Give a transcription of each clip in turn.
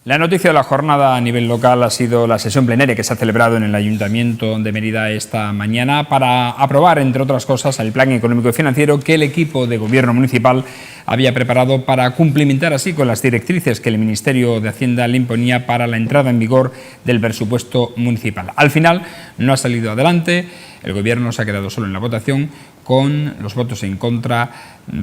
La noticia de la jornada a nivel local ha sido la sesión plenaria que se ha celebrado en el Ayuntamiento de Mérida esta mañana para aprobar, entre otras cosas, el plan económico y financiero que el equipo de gobierno municipal había preparado para cumplimentar así con las directrices que el Ministerio de Hacienda le imponía para la entrada en vigor del presupuesto municipal. Al final no ha salido adelante, el gobierno se ha quedado solo en la votación con los votos en contra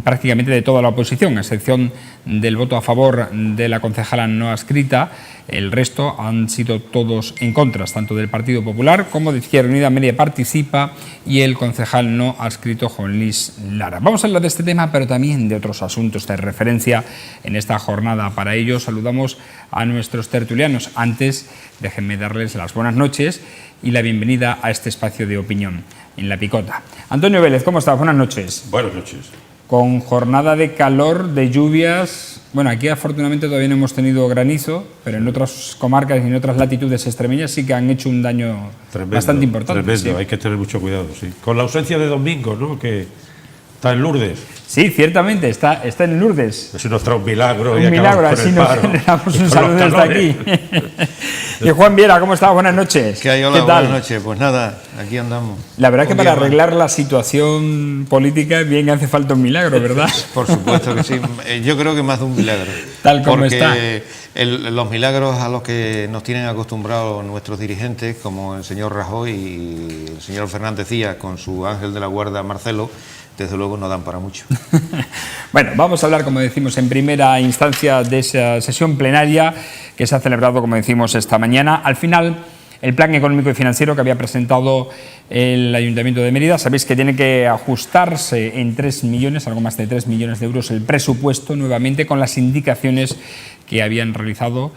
prácticamente de toda la oposición, a excepción del voto a favor de la concejala no adscrita. El resto han sido todos en contra, tanto del Partido Popular como de Izquierda Unida Mérida Participa y el concejal no adscrito Juan Luis Lara. Vamos a hablar de este tema, pero también de otros asuntos de referencia en esta jornada. Para ello saludamos a nuestros tertulianos. Antes, déjenme darles las buenas noches y la bienvenida a este espacio de opinión en La Picota. Antonio Vélez, ¿cómo estás? Buenas noches. Buenas noches. Con jornada de calor, de lluvias. Bueno, aquí afortunadamente todavía no hemos tenido granizo, pero en otras comarcas y en otras latitudes extremeñas sí que han hecho un daño bastante importante. Tremendo, sí. Hay que tener mucho cuidado, sí. Con la ausencia de Domingo, ¿no?, que está en Lourdes. Sí, ciertamente, está en Lourdes. Eso nos trae un milagro. Un milagro, así nos damos un saludo desde aquí. Y Juan Viera, ¿cómo estás? Buenas noches. ¿Qué hay? Hola, ¿qué tal? Buenas noches. Pues nada, aquí andamos. La verdad que para arreglar la situación política bien hace falta un milagro, ¿verdad? Por supuesto que sí. Yo creo que más de un milagro. Tal como porque está. Los milagros a los que nos tienen acostumbrados nuestros dirigentes, como el señor Rajoy y el señor Fernández Díaz con su ángel de la guarda Marcelo, desde luego no dan para mucho. Bueno, vamos a hablar, como decimos, en primera instancia de esa sesión plenaria que se ha celebrado, como decimos, esta mañana. Al final, el plan económico y financiero que había presentado el Ayuntamiento de Mérida, sabéis que tiene que ajustarse en 3 millones, algo más de 3 millones de euros el presupuesto, nuevamente con las indicaciones que habían realizado.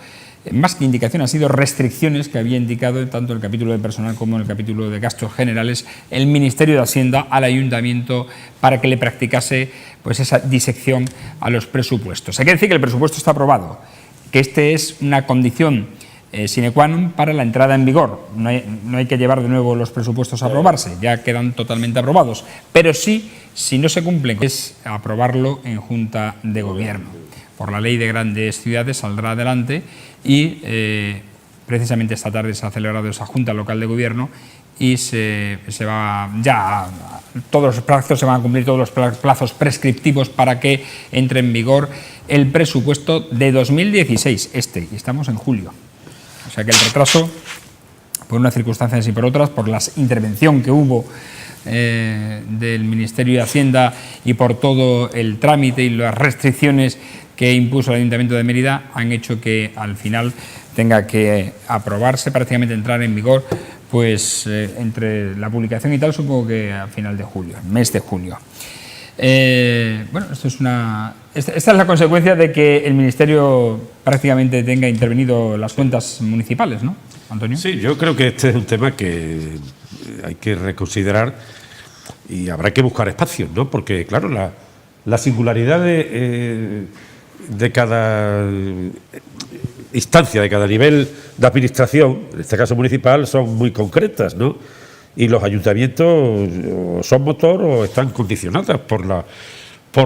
Más que indicaciones, han sido restricciones que había indicado tanto el capítulo de personal como el capítulo de gastos generales el Ministerio de Hacienda al Ayuntamiento para que le practicase pues esa disección a los presupuestos. Hay que decir que el presupuesto está aprobado, que este es una condición sine qua non para la entrada en vigor. No hay que llevar de nuevo los presupuestos a aprobarse, ya quedan totalmente aprobados, pero sí, si no se cumplen, es aprobarlo en Junta de Gobierno. Por la ley de grandes ciudades saldrá adelante y precisamente esta tarde se ha celebrado esa Junta Local de Gobierno y se van a cumplir todos los plazos prescriptivos para que entre en vigor el presupuesto de 2016, y estamos en julio. O sea que el retraso, por unas circunstancias y por otras, por la intervención que hubo del Ministerio de Hacienda y por todo el trámite y las restricciones que impuso el Ayuntamiento de Mérida, han hecho que al final tenga que aprobarse, prácticamente entrar en vigor, pues entre la publicación y tal, supongo que a final de julio, mes de julio. Bueno, esta es la consecuencia de que el Ministerio prácticamente tenga intervenido las cuentas municipales, ¿no, Antonio? Sí, yo creo que este es un tema que hay que reconsiderar y habrá que buscar espacios, ¿no? Porque, claro, la singularidad de cada instancia, de cada nivel de administración, en este caso municipal, son muy concretas, ¿no? Y los ayuntamientos o son motor o están condicionados por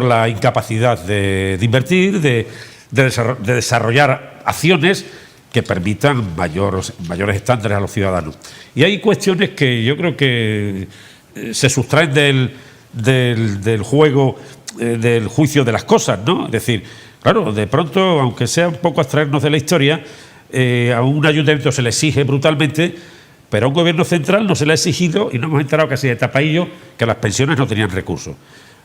la incapacidad de invertir, de desarrollar acciones que permitan mayores estándares a los ciudadanos. Y hay cuestiones que yo creo que se sustraen del juego, del juicio de las cosas, ¿no? Es decir, claro, de pronto, aunque sea un poco abstraernos de la historia, a un ayuntamiento se le exige brutalmente, pero a un gobierno central no se le ha exigido, y nos hemos enterado casi de tapadillo, que las pensiones no tenían recursos.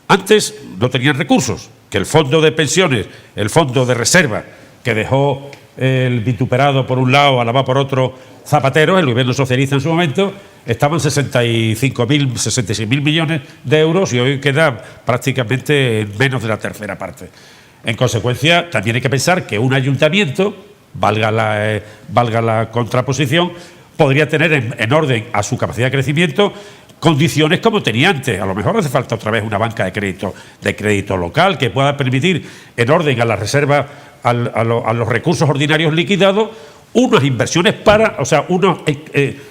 Antes no tenían recursos, que el fondo de pensiones, el fondo de reserva que dejó el vituperado por un lado, Álava por otro, Zapatero, el gobierno socialista en su momento, estaban 66.000 millones de euros y hoy queda prácticamente en menos de la tercera parte. En consecuencia, también hay que pensar que un ayuntamiento, valga la contraposición, podría tener en orden a su capacidad de crecimiento condiciones como tenía antes. A lo mejor hace falta otra vez una banca de crédito local que pueda permitir, en orden a la reserva, a los recursos ordinarios liquidados, unas inversiones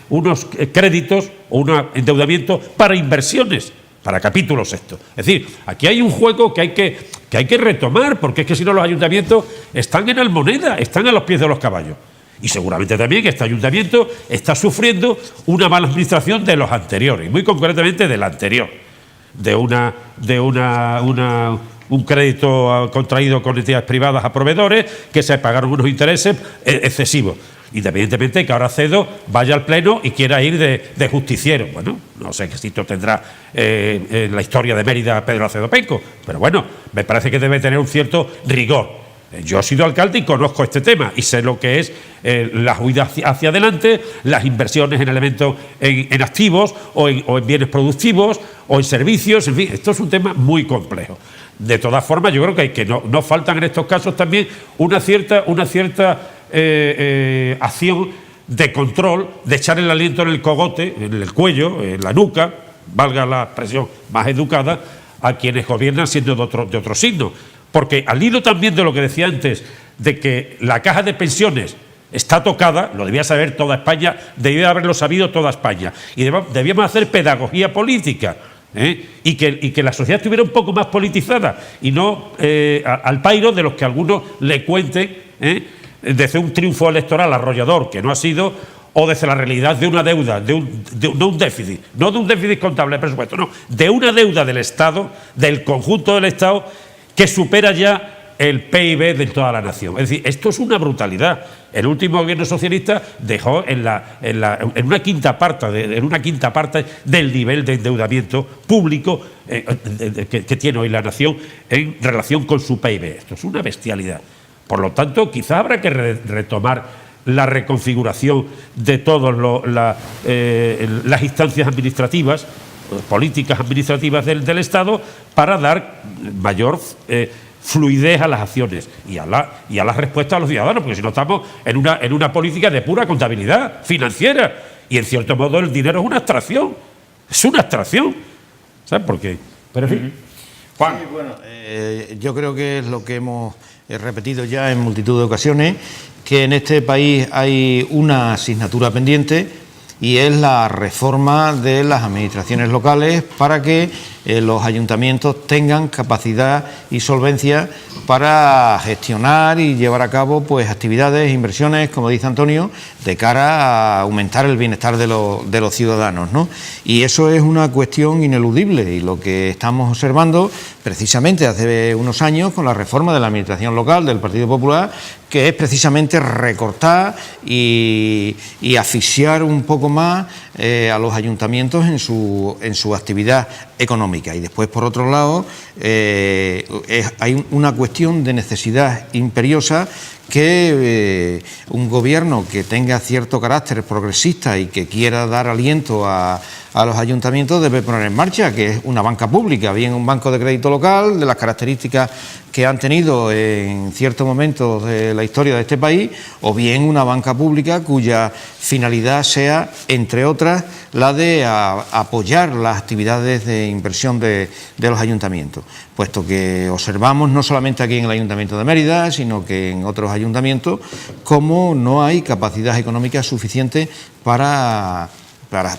unos créditos o un endeudamiento para inversiones, para capítulos esto. Es decir, aquí hay un juego que que hay que retomar, porque es que si no los ayuntamientos están en almoneda, están a los pies de los caballos. Y seguramente también que este ayuntamiento está sufriendo una mala administración de los anteriores, muy concretamente del anterior, de un crédito contraído con entidades privadas a proveedores que se pagaron unos intereses excesivos. Independientemente que ahora Cedo vaya al Pleno y quiera ir de justiciero. Bueno, no sé qué sitio tendrá en la historia de Mérida Pedro Acedo Penco, pero bueno, me parece que debe tener un cierto rigor. Yo he sido alcalde y conozco este tema y sé lo que es la huida hacia adelante, las inversiones en elementos en activos o en bienes productivos o en servicios, en fin, esto es un tema muy complejo. De todas formas, yo creo que no faltan en estos casos también una cierta acción de control, de echar el aliento en el cogote, en el cuello, en la nuca, valga la expresión más educada, a quienes gobiernan siendo de otro signo. Porque al hilo también de lo que decía antes, de que la caja de pensiones está tocada, lo debía saber toda España, debía haberlo sabido toda España, y debíamos hacer pedagogía política, y que la sociedad estuviera un poco más politizada, y no al pairo de los que algunos le cuenten, desde un triunfo electoral arrollador, que no ha sido, o desde la realidad de una deuda, no un déficit contable de presupuesto, no, de una deuda del Estado, del conjunto del Estado, que supera ya el PIB de toda la nación. Es decir, esto es una brutalidad. El último gobierno socialista dejó en una quinta parte del nivel de endeudamiento público que tiene hoy la nación en relación con su PIB. Esto es una bestialidad. Por lo tanto, quizá habrá que retomar la reconfiguración de todas las instancias administrativas, políticas administrativas del Estado, para dar mayor fluidez a las acciones y a las respuestas a los ciudadanos, porque si no estamos en una política de pura contabilidad financiera, y en cierto modo el dinero es una abstracción, ¿sabes por qué? Pero en fin. Juan. Sí, bueno, yo creo que es lo que hemos repetido ya en multitud de ocasiones, que en este país hay una asignatura pendiente, y es la reforma de las administraciones locales para que los ayuntamientos tengan capacidad y solvencia para gestionar y llevar a cabo pues actividades, inversiones, como dice Antonio, de cara a aumentar el bienestar de los ciudadanos, ¿no? Y eso es una cuestión ineludible, y lo que estamos observando precisamente hace unos años con la reforma de la administración local del Partido Popular, que es precisamente recortar y asfixiar un poco más a los ayuntamientos en su actividad económica. Y después, por otro lado, hay una cuestión de necesidad imperiosa que un gobierno que tenga cierto carácter progresista y que quiera dar aliento a los ayuntamientos debe poner en marcha, que es una banca pública, bien un banco de crédito local, de las características que han tenido en ciertos momentos de la historia de este país, o bien una banca pública cuya finalidad sea, entre otras, la de apoyar las actividades de inversión de los ayuntamientos, puesto que observamos no solamente aquí en el Ayuntamiento de Mérida, sino que en otros ayuntamientos, cómo no hay capacidad económica suficiente para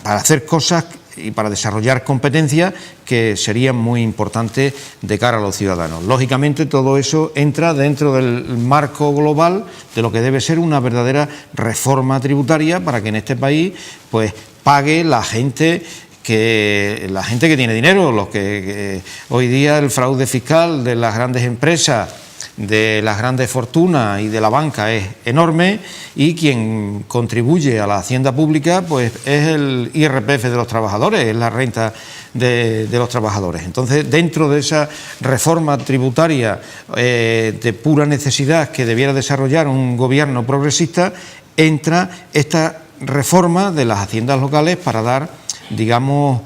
hacer cosas y para desarrollar competencias que serían muy importantes de cara a los ciudadanos. Lógicamente, todo eso entra dentro del marco global de lo que debe ser una verdadera reforma tributaria para que en este país pues pague la gente que tiene dinero, los que hoy día el fraude fiscal de las grandes empresas, de las grandes fortunas y de la banca es enorme, y quien contribuye a la hacienda pública pues es el IRPF de los trabajadores, es la renta de los trabajadores. Entonces, dentro de esa reforma tributaria de pura necesidad que debiera desarrollar un gobierno progresista, entra esta reforma de las haciendas locales para dar, digamos,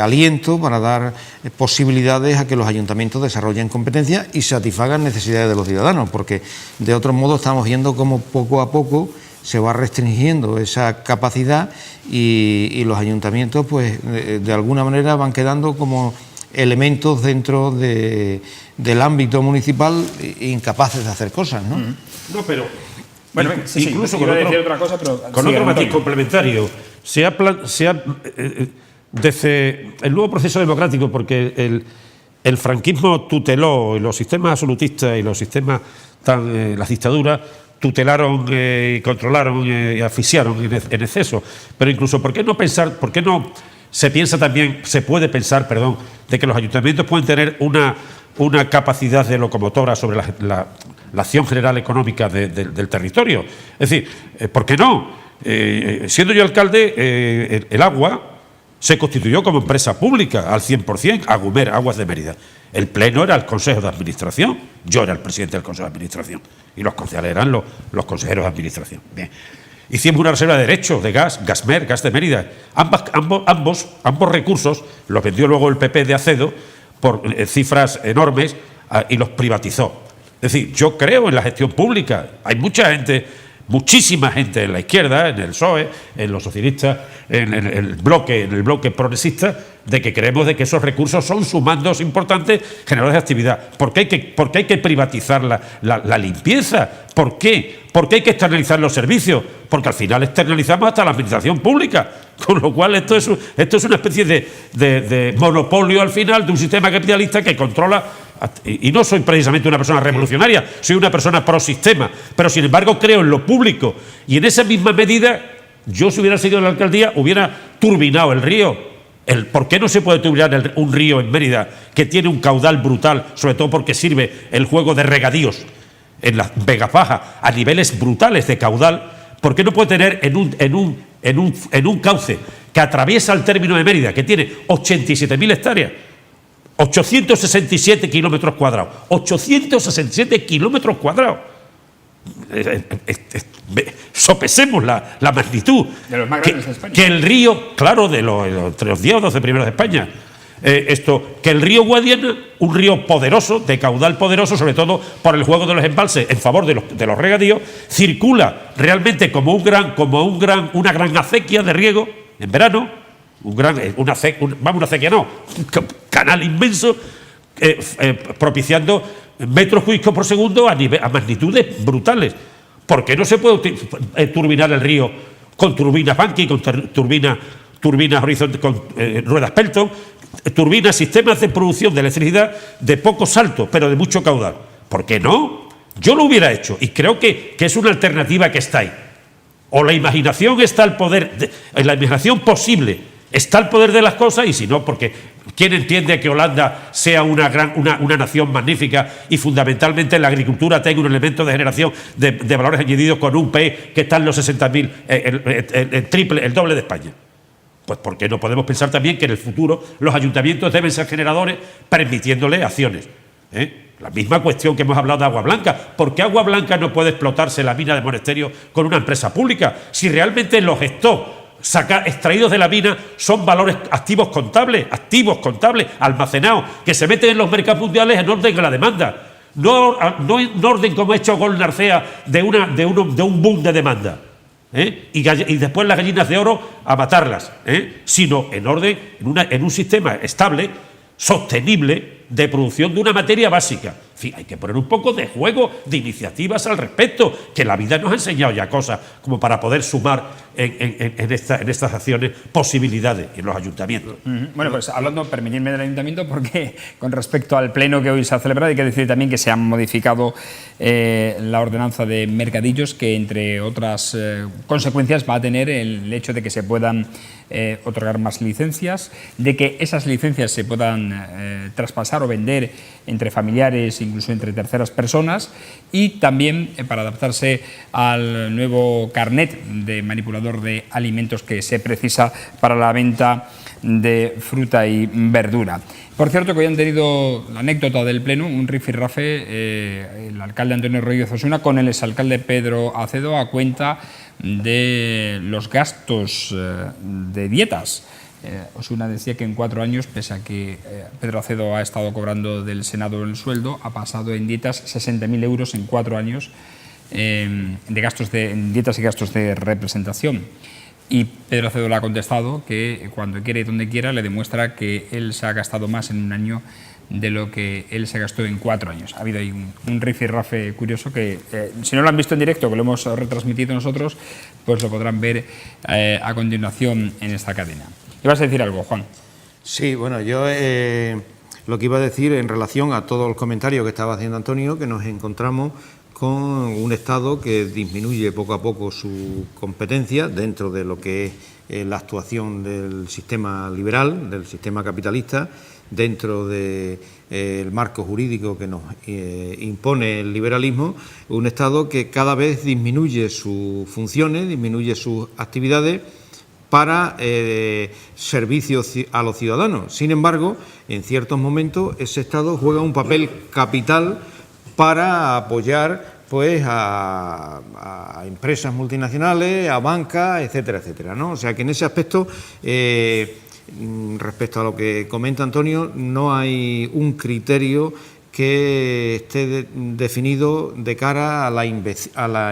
aliento, para dar posibilidades a que los ayuntamientos desarrollen competencias y satisfagan necesidades de los ciudadanos, porque de otro modo estamos viendo cómo poco a poco se va restringiendo esa capacidad y los ayuntamientos pues de alguna manera van quedando como elementos dentro del ámbito municipal incapaces de hacer cosas, ¿no? No, pero bueno, incluso con otro matiz complementario. Desde el nuevo proceso democrático, porque el franquismo tuteló, y los sistemas absolutistas y los sistemas las dictaduras tutelaron, controlaron y asfixiaron en exceso. Pero incluso, ¿por qué no se puede pensar, de que los ayuntamientos pueden tener una capacidad de locomotora sobre la acción general económica del territorio? Es decir, ¿por qué no? Siendo yo alcalde, el agua se constituyó como empresa pública al 100%, Agumer, Aguas de Mérida. El pleno era el Consejo de Administración, yo era el presidente del Consejo de Administración y los concejales eran los consejeros de Administración. Bien. Hicimos una reserva de derechos de gas, Gasmer, Gas de Mérida. Ambos recursos los vendió luego el PP de Acedo por cifras enormes y los privatizó. Es decir, yo creo en la gestión pública. Hay mucha gente, muchísima gente en la izquierda, en el PSOE, en los socialistas, en el bloque progresista, de que creemos de que esos recursos son sumandos importantes generadores de actividad. ¿Por qué hay que privatizar la limpieza? ¿Por qué? ¿Por qué hay que externalizar los servicios? Porque al final externalizamos hasta la administración pública. Con lo cual esto es una especie de monopolio al final de un sistema capitalista que controla. Y no soy precisamente una persona revolucionaria, soy una persona pro sistema, pero sin embargo creo en lo público. Y en esa misma medida, yo si hubiera seguido en la alcaldía, hubiera turbinado el río. ¿Por qué no se puede turbinar un río en Mérida que tiene un caudal brutal, sobre todo porque sirve el juego de regadíos en las Vegas Bajas a niveles brutales de caudal? ¿Por qué no puede tener en un cauce que atraviesa el término de Mérida, que tiene 87.000 hectáreas, 867 kilómetros cuadrados? 867 kilómetros cuadrados. Sopesemos la magnitud. De los más grandes de España. Que el río, claro, entre los 10 o 12 primeros de España. Que el río Guadiana, un río poderoso, de caudal poderoso, sobre todo por el juego de los embalses en favor de los regadíos, circula realmente como una gran acequia de riego en verano, un canal inmenso, propiciando metros cúbicos por segundo a magnitudes brutales. ¿Por qué no se puede turbinar el río con turbinas Banqui, con turbinas Horizonte, con ruedas Pelton, turbinas, sistemas de producción de electricidad de poco salto, pero de mucho caudal? ¿Por qué no? Yo lo hubiera hecho y creo que es una alternativa que está ahí. O la imaginación está al poder, en la imaginación posible está el poder de las cosas, y si no, porque ¿quién entiende que Holanda sea una nación magnífica y fundamentalmente la agricultura tenga un elemento de generación de valores añadidos con un PIB que está en los 60.000, el doble de España? Pues porque no podemos pensar también que en el futuro los ayuntamientos deben ser generadores permitiéndole acciones. La misma cuestión que hemos hablado de Agua Blanca. ¿Por qué Agua Blanca no puede explotarse la mina de Monasterio con una empresa pública? Si realmente los stocks extraídos de la mina son valores activos contables, almacenados, que se meten en los mercados mundiales en orden a la demanda. No en orden como ha hecho Goldman Arcea de un boom de demanda. Y después las gallinas de oro a matarlas, sino en orden, en un sistema estable, sostenible, de producción de una materia básica. En fin, hay que poner un poco de juego, de iniciativas al respecto, que la vida nos ha enseñado ya cosas como para poder sumar en estas acciones posibilidades en los ayuntamientos. Bueno, pues permitidme del ayuntamiento, porque con respecto al pleno que hoy se ha celebrado, hay que decir también que se ha modificado la ordenanza de mercadillos, que entre otras consecuencias va a tener el hecho de que se puedan otorgar más licencias, de que esas licencias se puedan traspasar o vender entre familiares, incluso entre terceras personas, y también para adaptarse al nuevo carnet de manipulador de alimentos que se precisa para la venta de fruta y verdura. Por cierto, que hoy han tenido la anécdota del pleno, un rifirrafe, el alcalde Antonio Rodríguez Osuna con el exalcalde Pedro Acedo a cuenta de los gastos de dietas. Osuna decía que en 4 años, pese a que Pedro Acedo ha estado cobrando del Senado el sueldo, ha pasado en dietas 60.000 euros en 4 años en dietas y gastos de representación. Y Pedro Acedo le ha contestado que cuando quiera y donde quiera le demuestra que él se ha gastado más en un año de lo que él se gastó en 4 años. Ha habido ahí un rifirrafe curioso que, si no lo han visto en directo, que lo hemos retransmitido nosotros, pues lo podrán ver a continuación en esta cadena. ¿Ibas a decir algo, Juan? Sí, bueno, yo lo que iba a decir en relación a todo el comentario que estaba haciendo Antonio, que nos encontramos con un Estado que disminuye poco a poco su competencia dentro de lo que es la actuación del sistema liberal, del sistema capitalista, dentro del marco jurídico que nos impone el liberalismo, un Estado que cada vez disminuye sus funciones, disminuye sus actividades para servicio a los ciudadanos. Sin embargo, en ciertos momentos ese Estado juega un papel capital para apoyar pues a empresas multinacionales, a bancas, etcétera, etcétera, ¿no? O sea que en ese aspecto, respecto a lo que comenta Antonio, no hay un criterio que esté definido de cara a la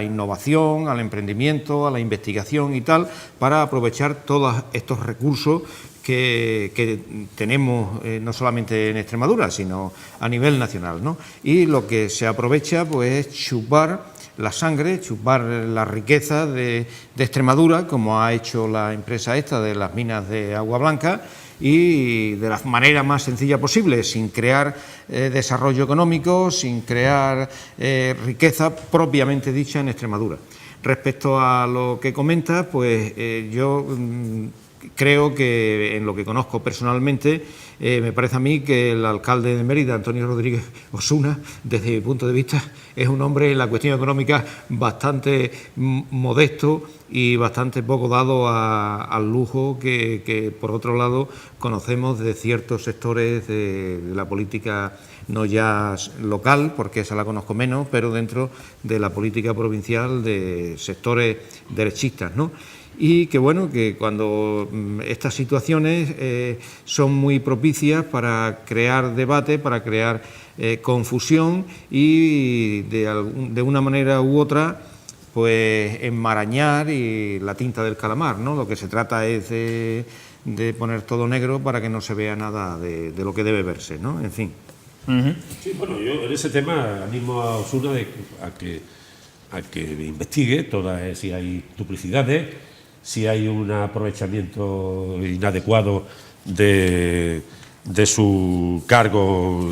innovación, al emprendimiento, a la investigación y tal, para aprovechar todos estos recursos que tenemos no solamente en Extremadura, sino a nivel nacional, ¿no? Y lo que se aprovecha pues es chupar la sangre, chupar la riqueza de Extremadura, como ha hecho la empresa esta de las minas de Agua Blanca, y de la manera más sencilla posible, sin crear desarrollo económico, sin crear riqueza propiamente dicha en Extremadura. Respecto a lo que comenta, pues yo creo que, en lo que conozco personalmente, me parece a mí que el alcalde de Mérida, Antonio Rodríguez Osuna, desde mi punto de vista, es un hombre en la cuestión económica bastante modesto y bastante poco dado al lujo que, por otro lado, conocemos de ciertos sectores de la política, no ya local, porque esa la conozco menos, pero dentro de la política provincial de sectores derechistas, ¿no? Y que bueno, que cuando estas situaciones son muy propicias para crear debate, para crear confusión y de una manera u otra pues enmarañar y la tinta del calamar, ¿no? Lo que se trata es de poner todo negro para que no se vea nada de lo que debe verse, ¿no? En fin. Sí, bueno, yo en ese tema animo a Osuna a que investigue si hay duplicidades, si hay un aprovechamiento inadecuado de su cargo,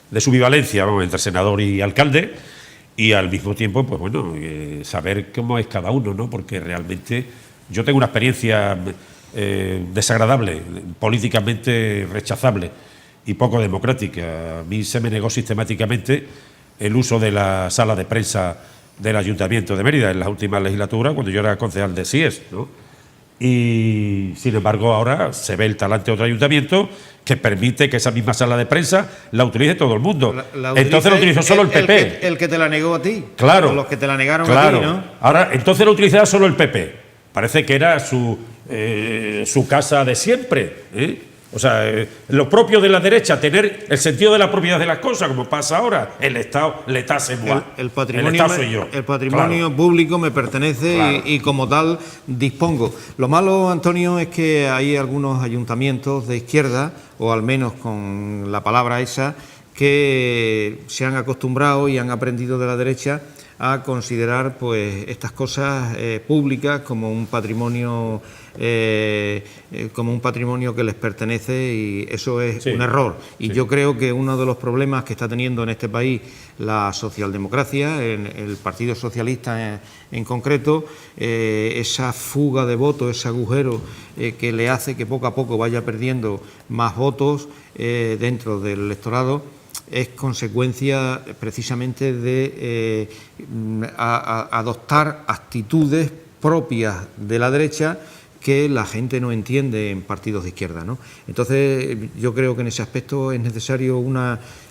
de su bivalencia, vamos, entre senador y alcalde, y al mismo tiempo, pues bueno, saber cómo es cada uno, ¿no? Porque realmente yo tengo una experiencia desagradable, políticamente rechazable y poco democrática. A mí se me negó sistemáticamente el uso de la sala de prensa del Ayuntamiento de Mérida en las últimas legislaturas, cuando yo era concejal de SIES, ¿no? Y sin embargo ahora se ve el talante de otro ayuntamiento que permite que esa misma sala de prensa la utilice todo el mundo. Entonces lo utilizó solo el PP. El que te la negó a ti. Claro. O los que te la negaron claro. a ti, ¿no? Ahora, entonces lo utilizaba solo el PP. Parece que era su casa de siempre, ¿eh? O sea, lo propio de la derecha, tener el sentido de la propiedad de las cosas, como pasa ahora. El Estado, l'État c'est moi. El patrimonio, el Estado soy yo. El patrimonio claro. público me pertenece Claro. y como tal dispongo. Lo malo, Antonio, es que hay algunos ayuntamientos de izquierda, o al menos con la palabra esa, que se han acostumbrado y han aprendido de la derecha a considerar pues estas cosas públicas como un patrimonio que les pertenece, y eso es un error. Y yo creo que uno de los problemas que está teniendo en este país la socialdemocracia, el Partido Socialista en concreto, esa fuga de votos, ese agujero que le hace que poco a poco vaya perdiendo más votos dentro del electorado, es consecuencia precisamente de adoptar actitudes propias de la derecha que la gente no entiende en partidos de izquierda, ¿no? Entonces yo creo que en ese aspecto es necesario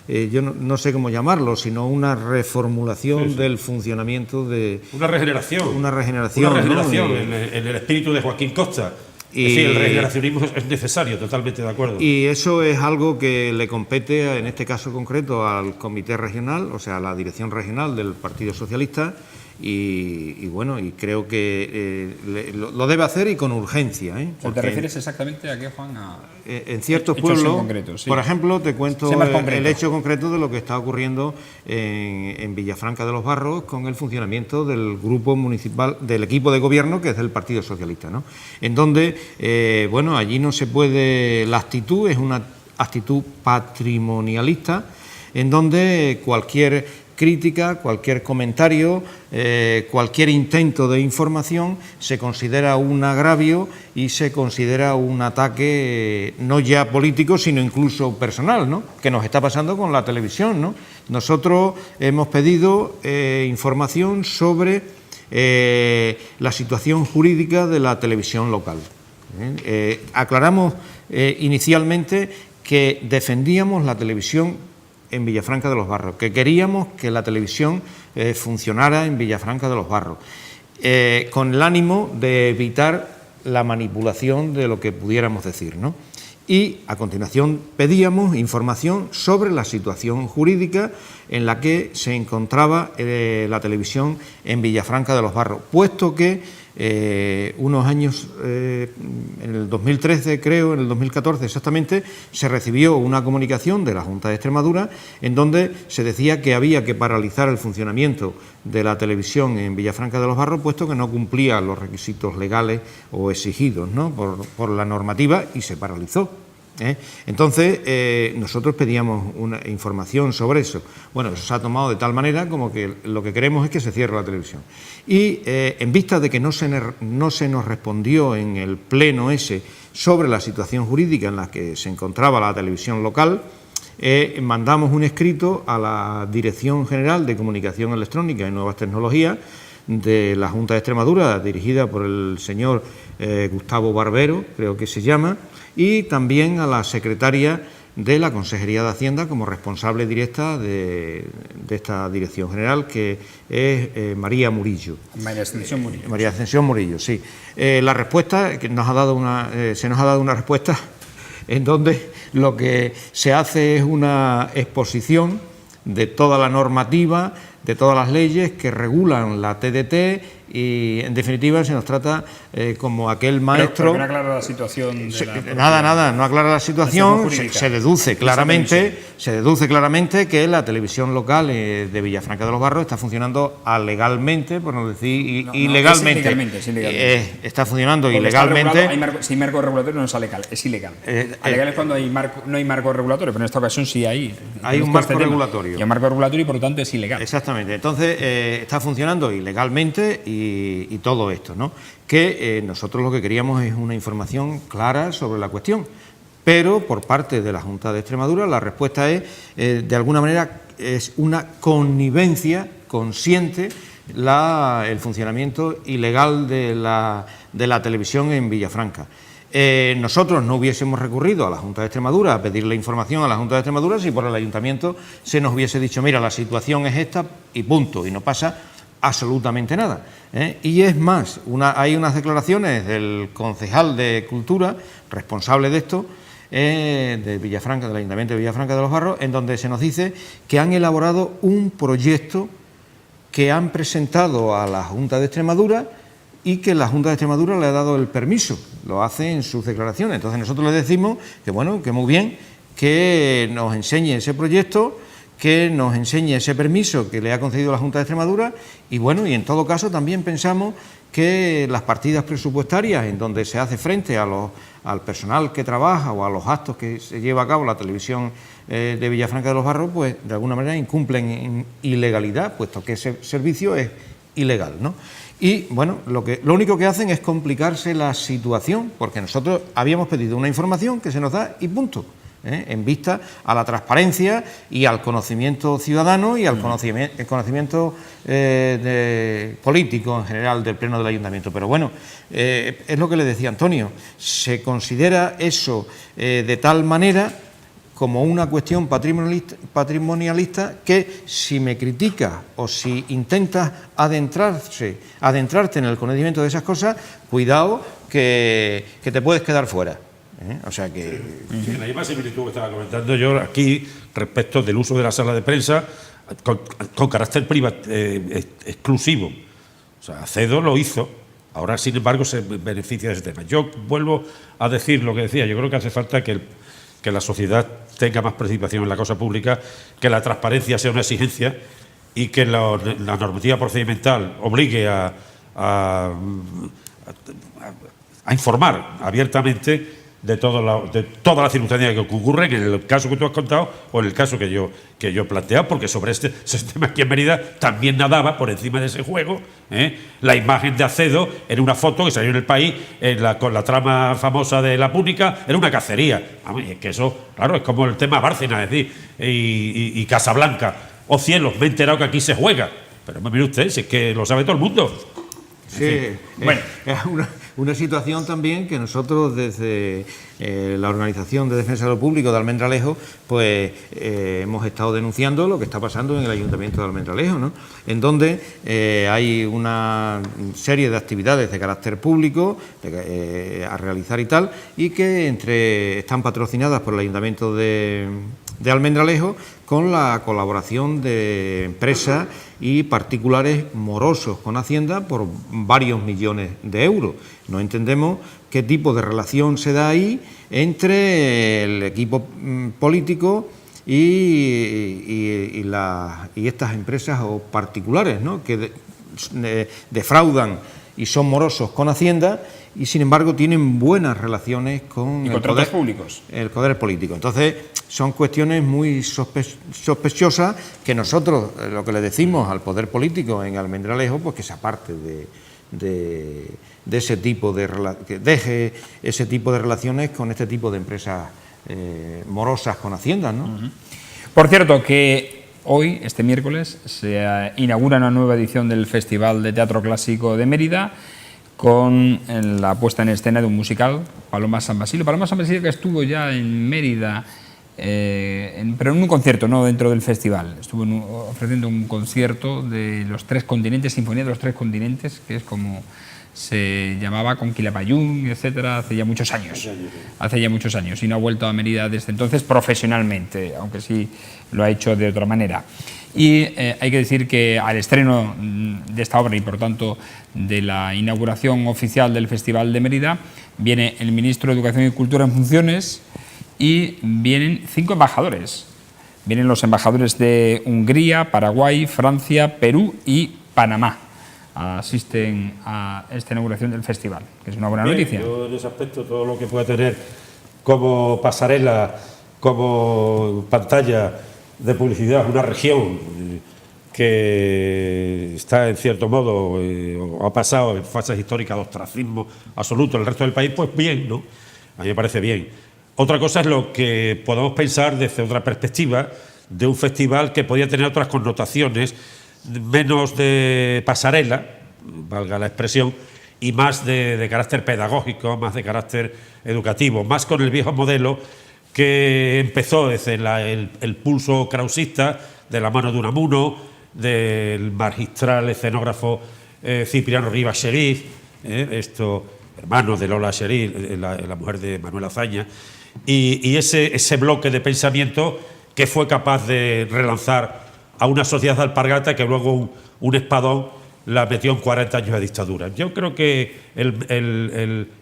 yo no sé cómo llamarlo, sino una reformulación del funcionamiento de... Una regeneración. Una regeneración, ¿no? en el espíritu de Joaquín Costa. Es decir, el regeneracionismo es necesario, totalmente de acuerdo. Y eso es algo que le compete, en este caso concreto, al Comité Regional, o sea, a la Dirección Regional del Partido Socialista, y bueno, y creo que lo debe hacer y con urgencia, ¿eh? ¿Te refieres exactamente a qué, Juan? En ciertos hechos pueblos, en concreto, sí. Por ejemplo, te cuento el hecho concreto de lo que está ocurriendo en Villafranca de los Barros con el funcionamiento del grupo municipal, del equipo de gobierno que es del Partido Socialista, ¿no? En donde, bueno, allí no se puede, la actitud es una actitud patrimonialista, en donde cualquier crítica, cualquier comentario, cualquier intento de información se considera un agravio y se considera un ataque no ya político, sino incluso personal, ¿no?, que nos está pasando con la televisión, ¿no? Nosotros hemos pedido información sobre la situación jurídica de la televisión local. Aclaramos inicialmente que defendíamos la televisión en Villafranca de los Barros, que queríamos que la televisión funcionara en Villafranca de los Barros, con el ánimo de evitar la manipulación de lo que pudiéramos decir, ¿no? Y a continuación pedíamos información sobre la situación jurídica en la que se encontraba la televisión en Villafranca de los Barros, puesto que unos años, en el 2013 creo, en el 2014 exactamente, se recibió una comunicación de la Junta de Extremadura en donde se decía que había que paralizar el funcionamiento de la televisión en Villafranca de los Barros, puesto que no cumplía los requisitos legales o exigidos, ¿no?, por la normativa, y se paralizó. Entonces, nosotros pedíamos una información sobre eso. Bueno, eso se ha tomado de tal manera como que lo que queremos es que se cierre la televisión. Y en vista de que no se nos respondió en el pleno ese sobre la situación jurídica en la que se encontraba la televisión local, mandamos un escrito a la Dirección General de Comunicación Electrónica y Nuevas Tecnologías de la Junta de Extremadura, dirigida por el señor Gustavo Barbero, creo que se llama, y también a la secretaria de la Consejería de Hacienda como responsable directa de esta Dirección General, que es María Murillo. María Ascensión Murillo. María Ascensión Murillo, sí. La respuesta, que se nos ha dado una respuesta en donde lo que se hace es una exposición de toda la normativa, de todas las leyes que regulan la TDT, y en definitiva se nos trata como aquel maestro... Pero no aclara la situación de Nada, no aclara la situación, se deduce claramente que la televisión local de Villafranca de los Barros está funcionando alegalmente, por no decir ilegalmente. Es ilegalmente. Está funcionando porque ilegalmente. Si hay marco regulatorio no es alegal, es ilegal. Alegal es cuando no hay marco regulatorio, pero en esta ocasión sí hay. Hay un marco regulatorio. Hay un marco regulatorio y por lo tanto es ilegal. Exactamente. Entonces está funcionando ilegalmente y todo esto, ¿no? Que nosotros lo que queríamos es una información clara sobre la cuestión, pero por parte de la Junta de Extremadura la respuesta es, de alguna manera, es una connivencia consciente el funcionamiento ilegal de la televisión en Villafranca. Nosotros no hubiésemos recurrido a la Junta de Extremadura a pedirle información a la Junta de Extremadura si por el Ayuntamiento se nos hubiese dicho, mira, la situación es esta y punto, y no pasa absolutamente nada. Y es más, hay unas declaraciones del concejal de Cultura, responsable de esto, de Villafranca, del Ayuntamiento de Villafranca de los Barros, en donde se nos dice que han elaborado un proyecto que han presentado a la Junta de Extremadura y que la Junta de Extremadura le ha dado el permiso, lo hace en sus declaraciones. Entonces nosotros le decimos que bueno, que muy bien, que nos enseñe ese proyecto, que nos enseñe ese permiso que le ha concedido la Junta de Extremadura, y bueno, y en todo caso también pensamos que las partidas presupuestarias en donde se hace frente al personal que trabaja o a los actos que se lleva a cabo la televisión de Villafranca de los Barros, pues de alguna manera incumplen en ilegalidad, puesto que ese servicio es ilegal, ¿no? Y bueno, lo único que hacen es complicarse la situación, porque nosotros habíamos pedido una información que se nos da y punto. En vista a la transparencia y al conocimiento ciudadano y al conocimiento político en general del Pleno del Ayuntamiento. Pero bueno, es lo que le decía Antonio, se considera eso de tal manera como una cuestión patrimonialista que si me criticas o si intentas adentrarte en el conocimiento de esas cosas, cuidado que te puedes quedar fuera. O sea que... Sí, la misma similitud que estaba comentando yo aquí respecto del uso de la sala de prensa con carácter exclusivo. O sea, CEDO lo hizo, ahora sin embargo se beneficia de ese tema. Yo vuelvo a decir lo que decía, yo creo que hace falta que la sociedad tenga más participación en la cosa pública, que la transparencia sea una exigencia y que la normativa procedimental obligue a informar abiertamente de toda la circunstancia que ocurre en el caso que tú has contado o en el caso que yo he planteado, porque sobre este sistema aquí en Mérida también nadaba por encima de ese juego la imagen de Acedo en una foto que salió en El País con la trama famosa de La Púnica, era una cacería. Es que eso, claro, es como el tema Bárcena, es decir, y Casablanca. Oh cielos, me he enterado que aquí se juega. Pero mire usted, si es que lo sabe todo el mundo. Sí, bueno, es una situación también que nosotros desde la Organización de Defensa de lo Público de Almendralejo pues hemos estado denunciando lo que está pasando en el Ayuntamiento de Almendralejo, ¿no? En donde hay una serie de actividades de carácter público a realizar y tal, y que están patrocinadas por el Ayuntamiento de Almendralejo con la colaboración de empresas y particulares morosos con Hacienda por varios millones de euros. No entendemos qué tipo de relación se da ahí entre el equipo político y estas empresas o particulares, ¿no?, que defraudan y son morosos con Hacienda y sin embargo tienen buenas relaciones con el poder públicos. El poder político. Entonces son cuestiones muy sospechosas que nosotros lo que le decimos al poder político en Almendralejo, pues que se aparte de ese tipo que deje ese tipo de relaciones con este tipo de empresas morosas con Hacienda, ¿no? Por cierto, que hoy, este miércoles, se inaugura una nueva edición del Festival de Teatro Clásico de Mérida con la puesta en escena de un musical, Paloma San Basilio. Paloma San Basilio, que estuvo ya en Mérida, pero en un concierto, no dentro del festival. Estuvo ofreciendo un concierto de los 3 continentes, Sinfonía de los 3 continentes, que es como se llamaba, con Quilapayún, etcétera, hace ya muchos años. Hace ya muchos años, y no ha vuelto a Mérida desde entonces profesionalmente, aunque sí lo ha hecho de otra manera. Y hay que decir que al estreno de esta obra y por tanto de la inauguración oficial del Festival de Mérida viene el ministro de Educación y Cultura en funciones y vienen 5 embajadores. Vienen los embajadores de Hungría, Paraguay, Francia, Perú y Panamá. Asisten a esta inauguración del festival, que es una buena noticia. Yo en ese aspecto, todo lo que pueda tener como pasarela, como pantalla de publicidad, una región que está en cierto modo ha pasado en fases históricas de ostracismo absoluto en el resto del país, pues bien, ¿no? A mí me parece bien. Otra cosa es lo que podemos pensar desde otra perspectiva de un festival que podía tener otras connotaciones, menos de pasarela, valga la expresión, y más de carácter pedagógico, más de carácter educativo, más con el viejo modelo que empezó desde el pulso krausista, de la mano de Unamuno, del magistral escenógrafo Cipriano Rivas Xeriz, hermano de Lola Xeriz, la mujer de Manuel Azaña, y ese bloque de pensamiento que fue capaz de relanzar a una sociedad alpargata que luego un espadón la metió en 40 años de dictadura. Yo creo que